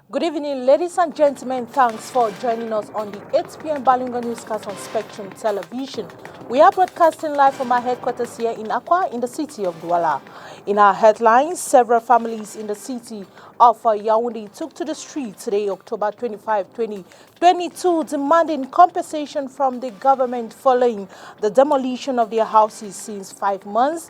Good evening, ladies and gentlemen. Thanks for joining us on the 8 p.m. Balingo Newscast on Spectrum Television. We are broadcasting live from our headquarters here in Accra, in the city of Douala. In our headlines, several families in the city of Yaoundé took to the street today, October 25, 2022, demanding compensation from the government following the demolition of their houses since 5 months.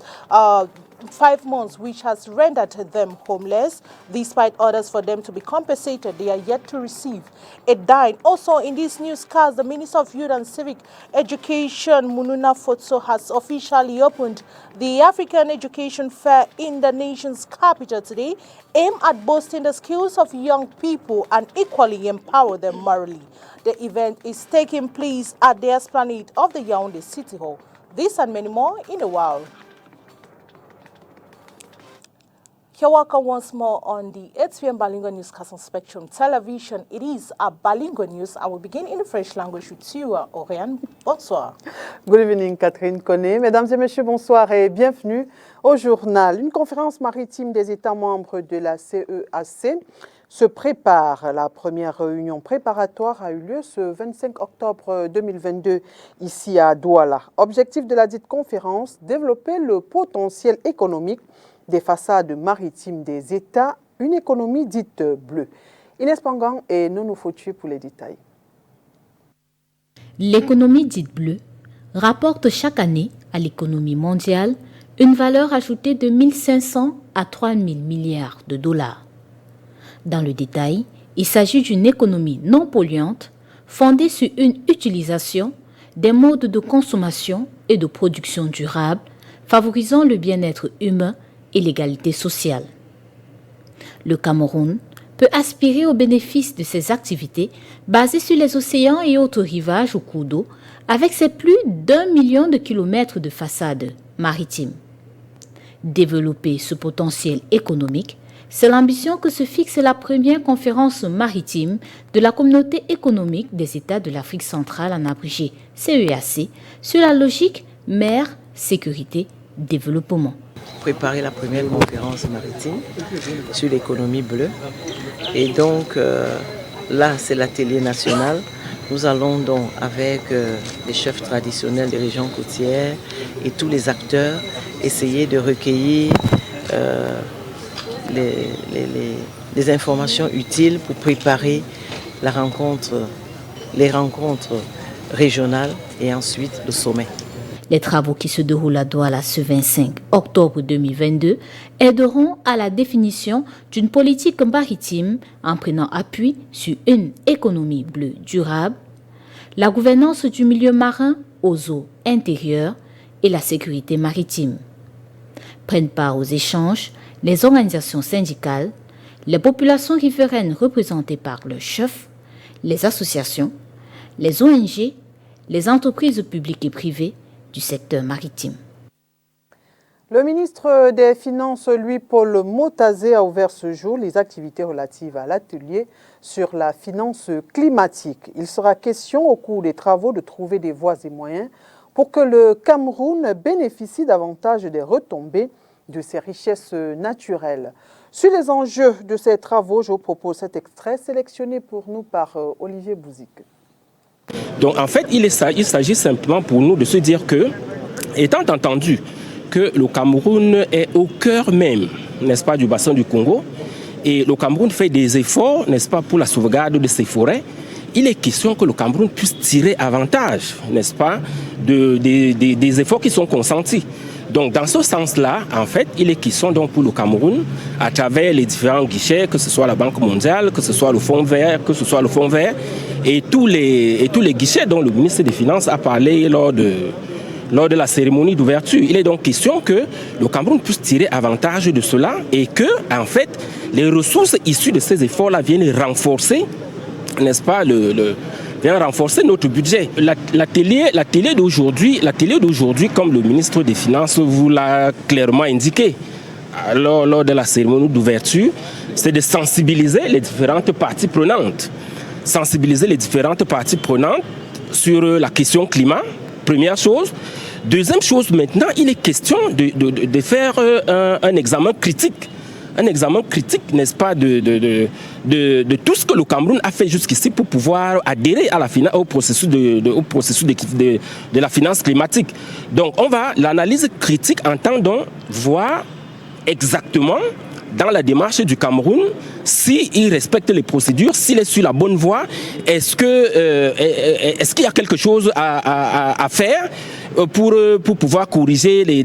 5 months, which has rendered them homeless. Despite orders for them to be compensated, they are yet to receive a dime. Also, in this newscast, the Minister of Youth and Civic Education, Mununa Fotso, has officially opened the African Education Fair in the nation's capital today, aimed at boosting the skills of young people and equally empower them morally. The event is taking place at the Esplanade of the Yaoundé City Hall. This and many more in a while. You're welcome once more on the 8 p.m. Balingo Newscast on Spectrum Television. It is a Balingo News. I will begin in the French language with you, Oriane. Bonsoir. Good evening, Catherine Koné. Mesdames et messieurs, bonsoir et bienvenue au journal. Une conférence maritime des États membres de la CEAC se prépare. La première réunion préparatoire a eu lieu ce 25 octobre 2022 ici à Douala. Objectif de la dite conférence, développer le potentiel économique des façades maritimes des États, une économie dite bleue. Inès Pangan et Nono Fautué pour les détails. L'économie dite bleue rapporte chaque année à l'économie mondiale une valeur ajoutée de 1 500 à 3 000 milliards de dollars. Dans le détail, il s'agit d'une économie non polluante fondée sur une utilisation des modes de consommation et de production durables, favorisant le bien-être humain et l'égalité sociale. Le Cameroun peut aspirer aux bénéfices de ces activités basées sur les océans et autres rivages au cours d'eau avec ses plus d'1 million de kilomètres de façades maritimes. Développer ce potentiel économique, c'est l'ambition que se fixe la première conférence maritime de la Communauté économique des États de l'Afrique centrale, en abrégé CEAC, sur la logique mer, sécurité, développement. Préparer la première conférence maritime sur l'économie bleue. Et donc là, c'est l'atelier national. Nous allons donc avec les chefs traditionnels des régions côtières et tous les acteurs essayer de recueillir les informations utiles pour préparer les rencontres régionales et ensuite le sommet. Les travaux qui se déroulent à Douala ce 25 octobre 2022 aideront à la définition d'une politique maritime en prenant appui sur une économie bleue durable, la gouvernance du milieu marin aux eaux intérieures et la sécurité maritime. Prennent part aux échanges les organisations syndicales, les populations riveraines représentées par leurs chefs, les associations, les ONG, les entreprises publiques et privées du secteur maritime. Le ministre des Finances, Louis-Paul Motazé, a ouvert ce jour les activités relatives à l'atelier sur la finance climatique. Il sera question au cours des travaux de trouver des voies et moyens pour que le Cameroun bénéficie davantage des retombées de ses richesses naturelles. Sur les enjeux de ces travaux, je vous propose cet extrait sélectionné pour nous par Olivier Bouzik. Donc en fait, il s'agit simplement pour nous de se dire que, étant entendu que le Cameroun est au cœur même, n'est-ce pas, du bassin du Congo, et le Cameroun fait des efforts, n'est-ce pas, pour la sauvegarde de ses forêts, il est question que le Cameroun puisse tirer avantage, n'est-ce pas, des efforts qui sont consentis. Donc dans ce sens-là, en fait, il est question donc pour le Cameroun, à travers les différents guichets, que ce soit la Banque mondiale, que ce soit le Fonds vert, et tous les guichets dont le ministre des Finances a parlé lors de la cérémonie d'ouverture. Il est donc question que le Cameroun puisse tirer avantage de cela et que, en fait, les ressources issues de ces efforts-là viennent renforcer, n'est-ce pas, viennent renforcer notre budget. L'atelier d'aujourd'hui, comme le ministre des Finances vous l'a clairement indiqué lors de la cérémonie d'ouverture, c'est de sensibiliser les différentes parties prenantes. Sur la question climat, première chose. Deuxième chose, maintenant, il est question de faire un examen critique un examen critique, n'est-ce pas, de tout ce que le Cameroun a fait jusqu'ici pour pouvoir adhérer à au processus de la finance climatique. Donc on va l'analyse critique entendant voir exactement dans la démarche du Cameroun, s'il respecte les procédures, s'il est sur la bonne voie, est-ce qu'il y a quelque chose à faire pour pouvoir corriger les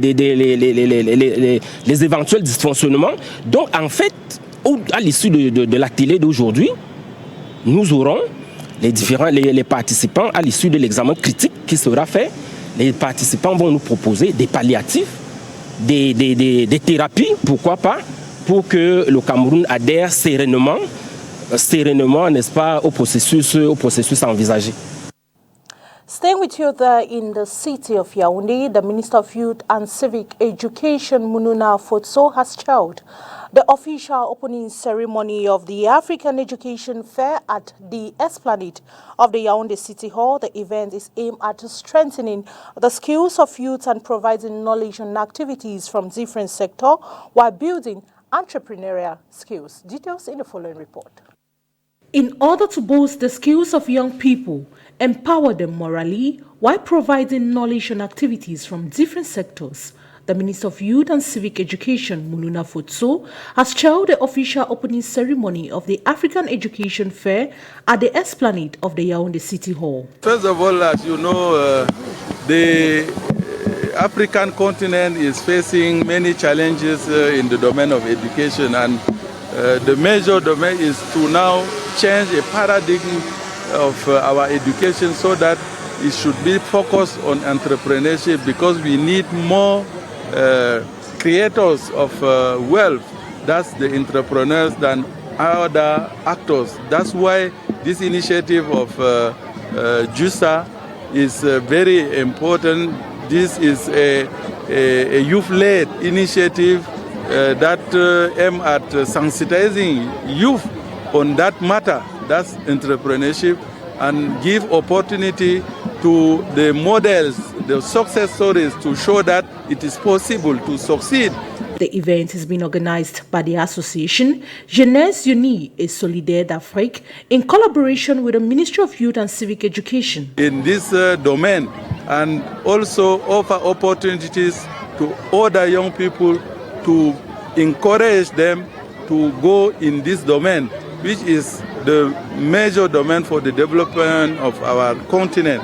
éventuels dysfonctionnements. Donc en fait, à l'issue de l'atelier d'aujourd'hui, nous aurons les participants, à l'issue de l'examen critique qui sera fait, les participants vont nous proposer des palliatifs, des thérapies, pourquoi pas, pour que le Cameroun adhère sereinement, n'est-ce pas, au processus envisagé. Staying with you there in the city of Yaoundé, the Minister of Youth and Civic Education, Mununa Fotso, has held the official opening ceremony of the African Education Fair at the Esplanade of the Yaoundé City Hall. The event is aimed at strengthening the skills of youth and providing knowledge and activities from different sectors while building entrepreneurial skills. Details in the following report. In order to boost the skills of young people, empower them morally, while providing knowledge and activities from different sectors, the Minister of Youth and Civic Education, Mununa Fotso, has held the official opening ceremony of the African Education Fair at the Esplanade of the Yaoundé City Hall. First of all, as you know, the African continent is facing many challenges in the domain of education, and the major domain is to now change a paradigm of our education so that it should be focused on entrepreneurship, because we need more creators of wealth, that's the entrepreneurs, than other actors. That's why this initiative of JUSA is very important. This is a youth-led initiative that aims at sensitizing youth on that matter, that's entrepreneurship, and give opportunity to the models, the success stories, to show that it is possible to succeed. The event has been organized by the association Jeunesse Unie et Solidaire d'Afrique in collaboration with the Ministry of Youth and Civic Education. In this domain, and also offer opportunities to other young people, to encourage them to go in this domain, which is the major domain for the development of our continent.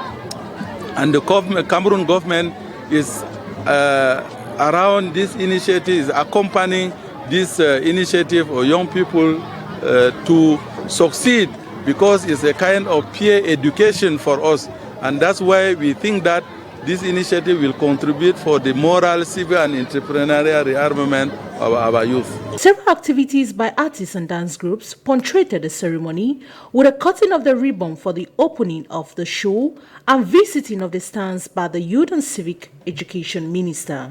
And the Cameroon government is around this initiative, is accompanying this initiative of young people to succeed, because it's a kind of peer education for us. And that's why we think that this initiative will contribute for the moral, civil and entrepreneurial rearmament of our youth. Several activities by artists and dance groups punctuated the ceremony, with a cutting of the ribbon for the opening of the show and visiting of the stands by the Youth and Civic Education Minister.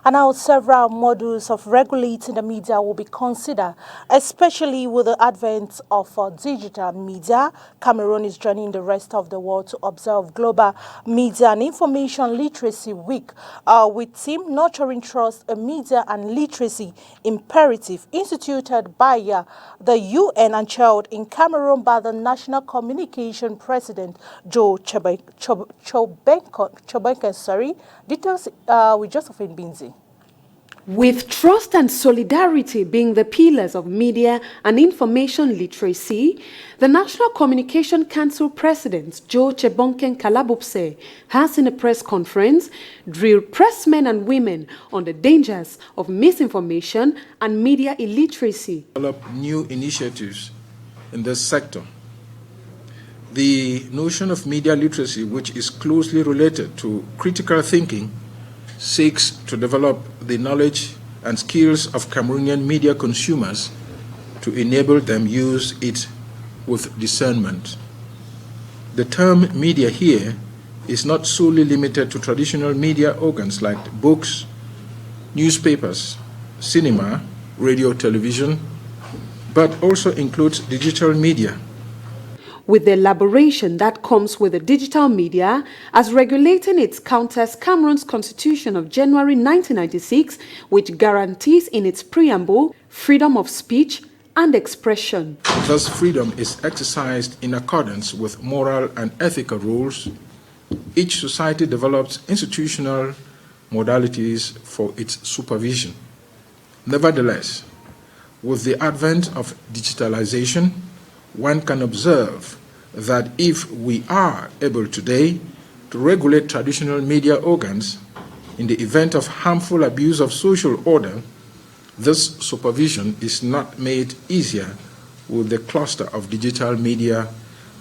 And now several models of regulating the media will be considered, especially with the advent of digital media. Cameroon is joining the rest of the world to observe Global Media and Information Literacy Week with theme Nurturing Trust, a Media and Literacy Imperative, instituted by the UN and held in Cameroon by the National Communication President Joe Chobenken. Details with Josephine Binzi. With trust and solidarity being the pillars of media and information literacy, the National Communication Council President Joe Chebonken Kalabopse has in a press conference drilled pressmen and women on the dangers of misinformation and media illiteracy. Develop new initiatives in this sector. The notion of media literacy, which is closely related to critical thinking, seeks to develop the knowledge and skills of Cameroonian media consumers to enable them use it with discernment. The term media here is not solely limited to traditional media organs like books, newspapers, cinema, radio, television, but also includes digital media. with the elaboration that comes with the digital media as regulating its counters Cameroon's Constitution of January 1996, which guarantees in its preamble freedom of speech and expression. Thus, freedom is exercised in accordance with moral and ethical rules. Each society develops institutional modalities for its supervision. Nevertheless, with the advent of digitalization, one can observe that if we are able today to regulate traditional media organs in the event of harmful abuse of social order, this supervision is not made easier with the cluster of digital media,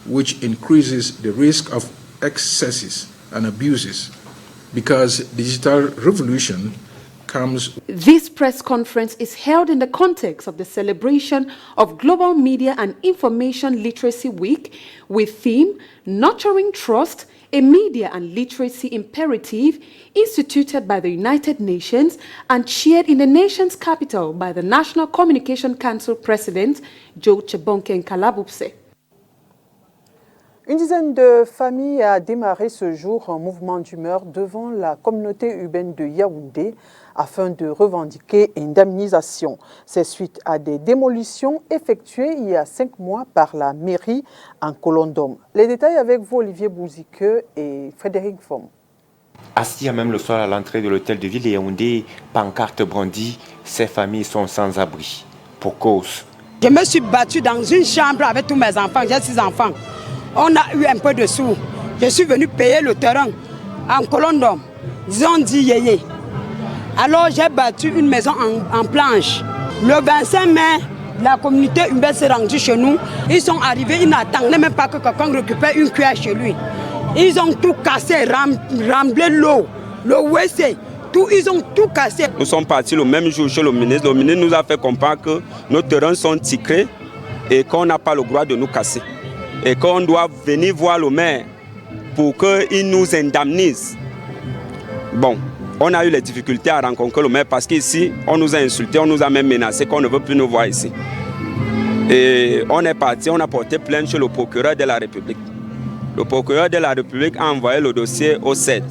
which increases the risk of excesses and abuses, because digital revolution comes. This press conference is held in the context of the celebration of Global Media and Information Literacy Week with theme Nurturing Trust, a Media and Literacy Imperative, instituted by the United Nations and chaired in the nation's capital by the National Communication Council President Joe Chebonken Kalabupse. Une dizaine de familles a démarré ce jour un mouvement d'humeur devant la communauté urbaine de Yaoundé afin de revendiquer une indemnisation. C'est suite à des démolitions effectuées il y a 5 mois par la mairie en Colondom. Les détails avec vous, Olivier Bouziqueux et Frédéric Fom. Assis à même le sol à l'entrée de l'hôtel de ville de Yaoundé, pancarte brandie, ces familles sont sans abri. Pour cause. Je me suis battue dans une chambre avec tous mes enfants, j'ai 6 enfants. On a eu un peu de sous. Je suis venu payer le terrain en Colondom. Ils ont dit yéyé. Alors j'ai battu une maison en planche. Le 25 mai, la communauté urbaine s'est rendue chez nous. Ils sont arrivés, ils n'attendaient même pas que quelqu'un récupère une cuillère chez lui. Ils ont tout cassé, ramblé l'eau, le WC. Ils ont tout cassé. Nous sommes partis le même jour chez le ministre. Le ministre nous a fait comprendre que nos terrains sont ticrés et qu'on n'a pas le droit de nous casser. Et qu'on doit venir voir le maire pour qu'il nous indemnise. Bon, on a eu les difficultés à rencontrer le maire parce qu'ici, on nous a insultés, on nous a même menacé qu'on ne veut plus nous voir ici. Et on est parti, on a porté plainte chez le procureur de la République. Le procureur de la République a envoyé le dossier au CED.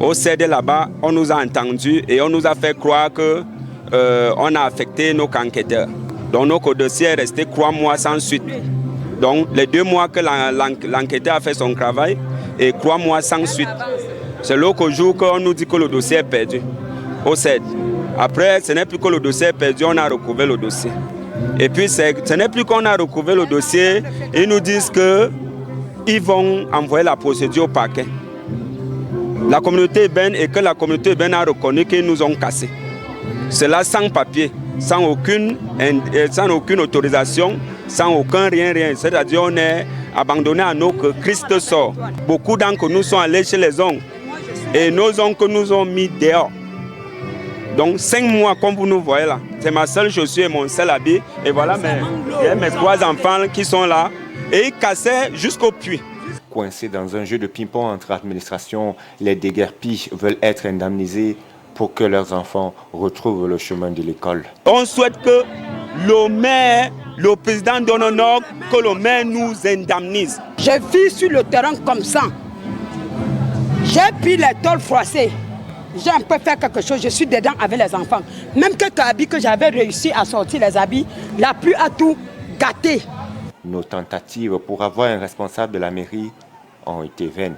Au CED là-bas, on nous a entendus et on nous a fait croire qu'on a affecté nos enquêteurs. Donc notre dossier est resté 3 mois sans suite. Donc, les 2 mois que l'enquêteur a fait son travail et 3 mois sans suite. C'est l'autre jour qu'on nous dit que le dossier est perdu au CED. Après, ce n'est plus que le dossier est perdu, on a recouvert le dossier. Et puis, ce n'est plus qu'on a recouvert le dossier, ils nous disent qu'ils vont envoyer la procédure au parquet. La communauté urbaine et que la communauté urbaine a reconnu qu'ils nous ont cassés. Cela sans papier, sans aucune autorisation. Sans aucun rien. C'est-à-dire on est abandonné à nous que Christ sort. Beaucoup d'entre nous sont allés chez les oncles et nos oncles nous ont mis dehors. Donc 5 mois comme vous nous voyez là, c'est ma seule chaussure et mon seul habit. Et voilà mes 3 enfants qui sont là et ils cassaient jusqu'au puits. Coincés dans un jeu de ping-pong entre administrations, les déguerpis veulent être indemnisés pour que leurs enfants retrouvent le chemin de l'école. On souhaite que le maire, le président donne un ordre, que le maire nous indemnise. Je vis sur le terrain comme ça. J'ai pris les tôles froissées. J'ai un peu fait quelque chose, je suis dedans avec les enfants. Même quelques habits que j'avais réussi à sortir les habits, la pluie a tout gâté. Nos tentatives pour avoir un responsable de la mairie ont été vaines.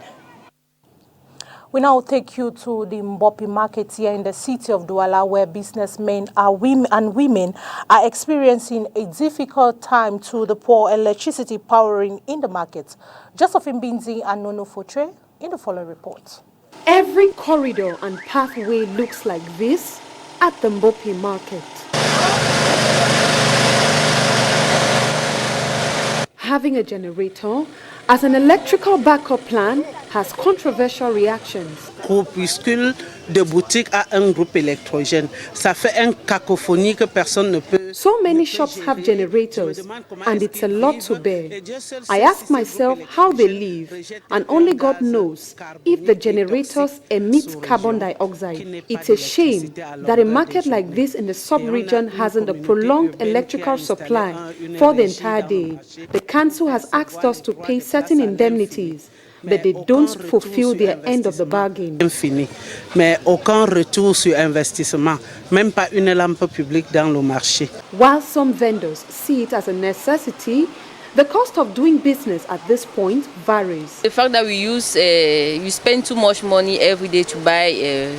We now take you to the Mbopi market here in the city of Douala, where businessmen and women are experiencing a difficult time to the poor electricity powering in the market. Josephine Binzi and Nono Fotre in the following report. Every corridor and pathway looks like this at the Mbopi market. Having a generator as an electrical backup plan has controversial reactions. Groupuscule de boutiques à un groupe électrogène. Ça fait une cacophonie que personne ne peut So many shops have generators, and it's a lot to bear. I ask myself how they live, and only God knows if the generators emit carbon dioxide. It's a shame that a market like this in the sub-region hasn't a prolonged electrical supply for the entire day. The council has asked us to pay certain indemnities, but they don't fulfill their end of the bargain. Infini, mais aucun retour sur investissement, même pas une lampe publique dans le marché. While some vendors see it as a necessity, the cost of doing business at this point varies. The fact that we spend too much money every day to buy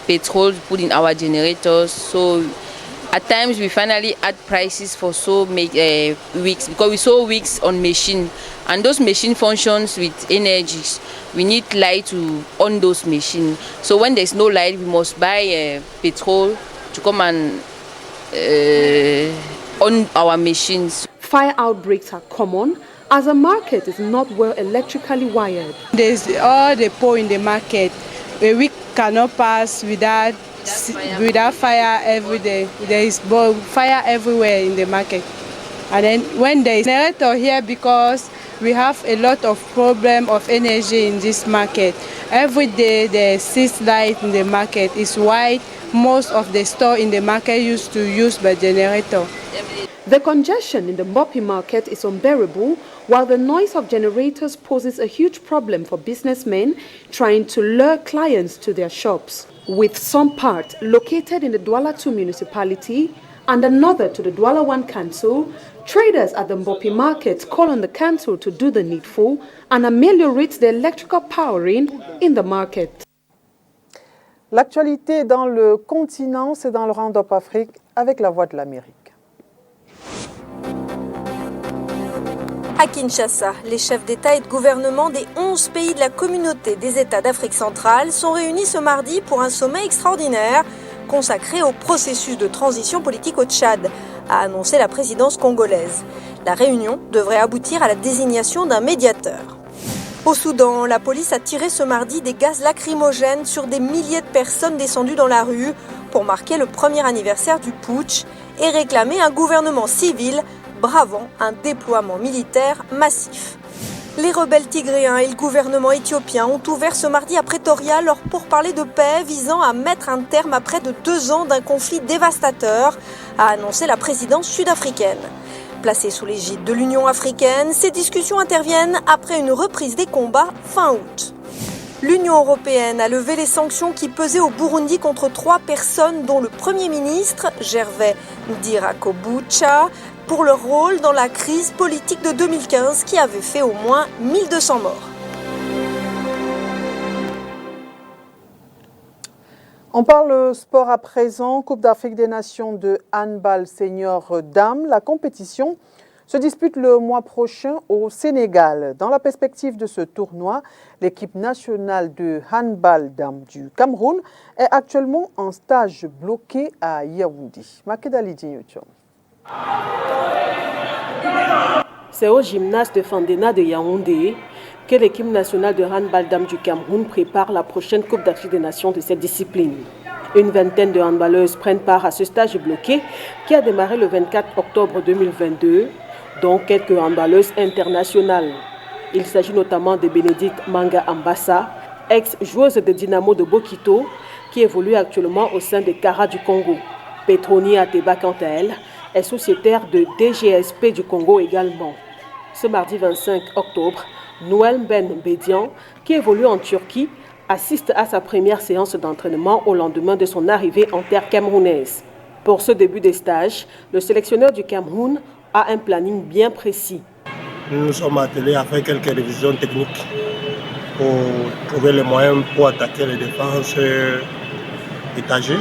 petrol to put in our generators, so at times we finally add prices for weeks, because we saw weeks on machine, and those machine functions with energy. We need light to on those machines. So when there's no light, we must buy petrol to come and on our machines. Fire outbreaks are common as the market is not well electrically wired. There's all the poles in the market. A week cannot pass without fire every day. There is fire everywhere in the market. And then when there is a generator here, because we have a lot of problem of energy in this market. Every day there is 6 lights in the market. It's why most of the store in the market used to use the generator. The congestion in the Mbopi market is unbearable, while the noise of generators poses a huge problem for businessmen trying to lure clients to their shops. With some part located in the Douala 2 municipality and another to the Douala 1 council, traders at the Mbopi market call on the council to do the needful and ameliorate the electrical powering in the market. L'actualité dans le continent, c'est dans le Round-up Afrique avec la Voix de l'Amérique. À Kinshasa, les chefs d'État et de gouvernement des 11 pays de la communauté des États d'Afrique centrale sont réunis ce mardi pour un sommet extraordinaire consacré au processus de transition politique au Tchad, a annoncé la présidence congolaise. La réunion devrait aboutir à la désignation d'un médiateur. Au Soudan, la police a tiré ce mardi des gaz lacrymogènes sur des milliers de personnes descendues dans la rue pour marquer le premier anniversaire du putsch et réclamer un gouvernement civil bravant un déploiement militaire massif. Les rebelles tigréens et le gouvernement éthiopien ont ouvert ce mardi à Pretoria leurs pourparlers de paix visant à mettre un terme à près de 2 ans d'un conflit dévastateur, a annoncé la présidence sud-africaine. Placées sous l'égide de l'Union africaine, ces discussions interviennent après une reprise des combats fin août. L'Union européenne a levé les sanctions qui pesaient au Burundi contre 3 personnes, dont le Premier ministre, Gervais Ndirakobucha, pour leur rôle dans la crise politique de 2015 qui avait fait au moins 1200 morts. On parle sport à présent. Coupe d'Afrique des Nations de handball senior dames. La compétition se dispute le mois prochain au Sénégal. Dans la perspective de ce tournoi, l'équipe nationale de handball dames du Cameroun est actuellement en stage bloqué à Yaoundé. Makedali Djinyochom. C'est au gymnase de Fandena de Yaoundé que l'équipe nationale de handball dames du Cameroun prépare la prochaine Coupe d'Afrique des Nations de cette discipline. Une vingtaine de handballeuses prennent part à ce stage bloqué qui a démarré le 24 octobre 2022, dont quelques handballeuses internationales. Il s'agit notamment de Bénédicte Manga Ambassa, ex-joueuse de Dynamo de Bokito, qui évolue actuellement au sein des Kara du Congo. Petroni Ateba, quant à elle, est sociétaire de DGSP du Congo également. Ce mardi 25 octobre, Noël Ben Bédian, qui évolue en Turquie, assiste à sa première séance d'entraînement au lendemain de son arrivée en terre camerounaise. Pour ce début des stages, le sélectionneur du Cameroun a un planning bien précis. Nous nous sommes attelés à faire quelques révisions techniques pour trouver les moyens pour attaquer les défenses étagées.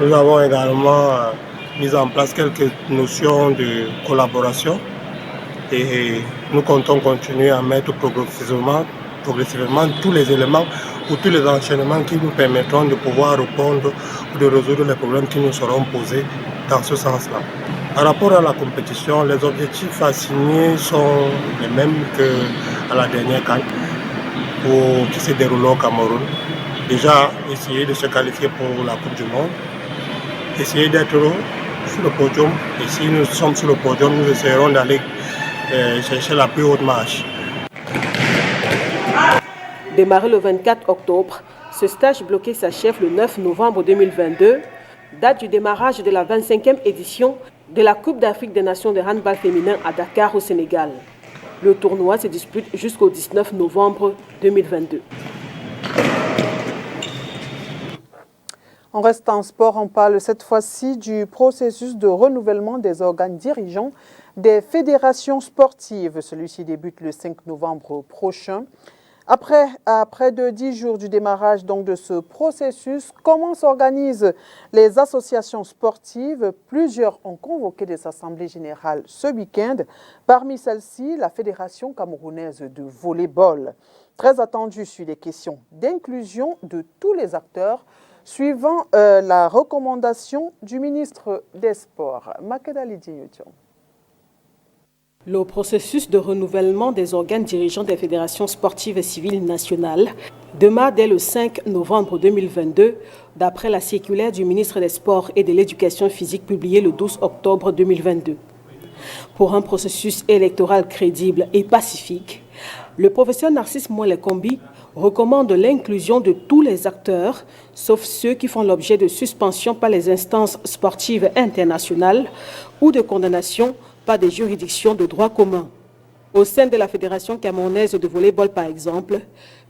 Nous avons également mis en place quelques notions de collaboration et nous comptons continuer à mettre progressivement tous les éléments ou tous les enchaînements qui nous permettront de pouvoir répondre ou de résoudre les problèmes qui nous seront posés dans ce sens-là. Par rapport à la compétition, les objectifs assignés sont les mêmes qu'à la dernière CAN qui s'est déroulée au Cameroun. Déjà, essayer de se qualifier pour la Coupe du Monde, essayer d'être sur le podium. Et si nous sommes sur le podium, nous essaierons d'aller chercher la plus haute marche. Démarré le 24 octobre, ce stage bloqué s'achève le 9 novembre 2022, date du démarrage de la 25e édition de la Coupe d'Afrique des Nations de handball féminin à Dakar au Sénégal. Le tournoi se dispute jusqu'au 19 novembre 2022. On reste en sport, on parle cette fois-ci du processus de renouvellement des organes dirigeants des fédérations sportives. Celui-ci débute le 5 novembre prochain. Après de 10 jours du démarrage donc, de ce processus, comment s'organisent les associations sportives? Plusieurs ont convoqué des assemblées générales ce week-end. Parmi celles-ci, la Fédération camerounaise de volleyball. Très attendue sur les questions d'inclusion de tous les acteurs, suivant la recommandation du ministre des Sports. Makeda Lidji-Yotion. Le processus de renouvellement des organes dirigeants des fédérations sportives et civiles nationales démarre dès le 5 novembre 2022, d'après la circulaire du ministre des Sports et de l'Éducation physique publiée le 12 octobre 2022. Pour un processus électoral crédible et pacifique, le professeur Narcisse Moelle-Kombi recommande l'inclusion de tous les acteurs, sauf ceux qui font l'objet de suspension par les instances sportives internationales ou de condamnation par des juridictions de droit commun. Au sein de la Fédération camerounaise de volleyball, par exemple,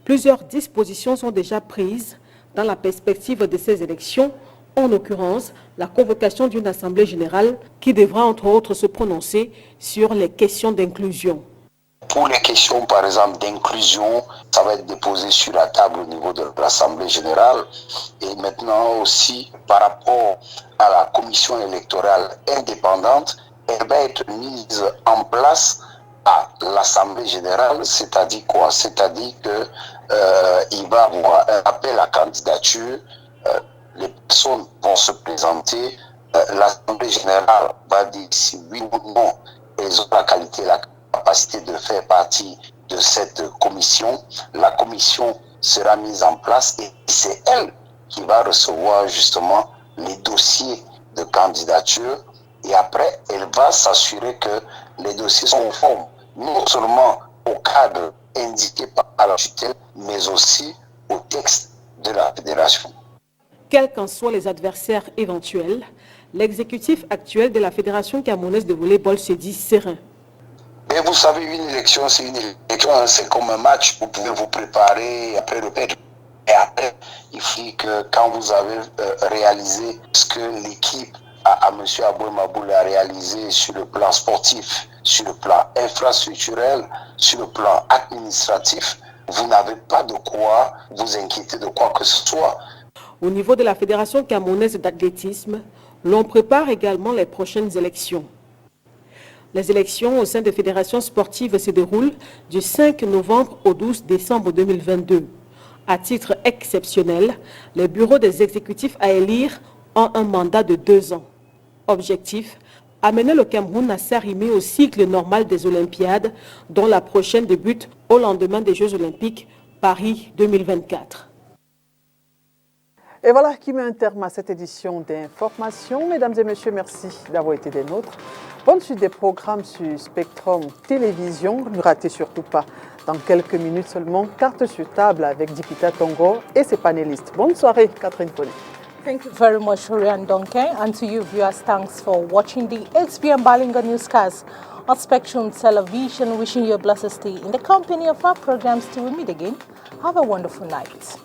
plusieurs dispositions sont déjà prises dans la perspective de ces élections, en l'occurrence la convocation d'une assemblée générale qui devra entre autres se prononcer sur les questions d'inclusion. Pour les questions, par exemple, d'inclusion, ça va être déposé sur la table au niveau de l'Assemblée générale. Et maintenant aussi, par rapport à la commission électorale indépendante, elle va être mise en place à l'Assemblée générale, c'est-à-dire quoi? C'est-à-dire qu'il va y avoir un appel à candidature, les personnes vont se présenter, l'Assemblée générale va dire si oui ou non elles ont la qualité, la capacité de faire partie de cette commission. La commission sera mise en place et c'est elle qui va recevoir justement les dossiers de candidature et après elle va s'assurer que les dossiers sont conformes non seulement au cadre indiqué par la tutelle mais aussi au texte de la fédération. Quels qu'en soient les adversaires éventuels, l'exécutif actuel de la Fédération camerounaise de volleyball se dit serein. Et vous savez, une élection, c'est une élection, c'est comme un match, vous pouvez vous préparer après le perdre. Et après, il faut que quand vous avez réalisé ce que l'équipe à M. Aboué Maboul a réalisé sur le plan sportif, sur le plan infrastructurel, sur le plan administratif, vous n'avez pas de quoi vous inquiéter de quoi que ce soit. Au niveau de la Fédération camerounaise d'athlétisme, l'on prépare également les prochaines élections. Les élections au sein des fédérations sportives se déroulent du 5 novembre au 12 décembre 2022. À titre exceptionnel, les bureaux des exécutifs à élire ont un mandat de 2 ans. Objectif, amener le Cameroun à s'arrimer au cycle normal des Olympiades, dont la prochaine débute au lendemain des Jeux Olympiques Paris 2024. Et voilà qui met un terme à cette édition d'information. Mesdames et messieurs, merci d'avoir été des nôtres. Bonne suite des programmes sur Spectrum Télévision. Ne ratez surtout pas, dans quelques minutes seulement, Carte sur table avec Dipita Tongo et ses panélistes. Bonne soirée, Catherine Poli. Thank you very much, Ryan Duncan. And to you, viewers, thanks for watching the 8 p.m. Balinga newscast on Spectrum Television. Wishing you a blessed stay in the company of our programs till we meet again. Have a wonderful night.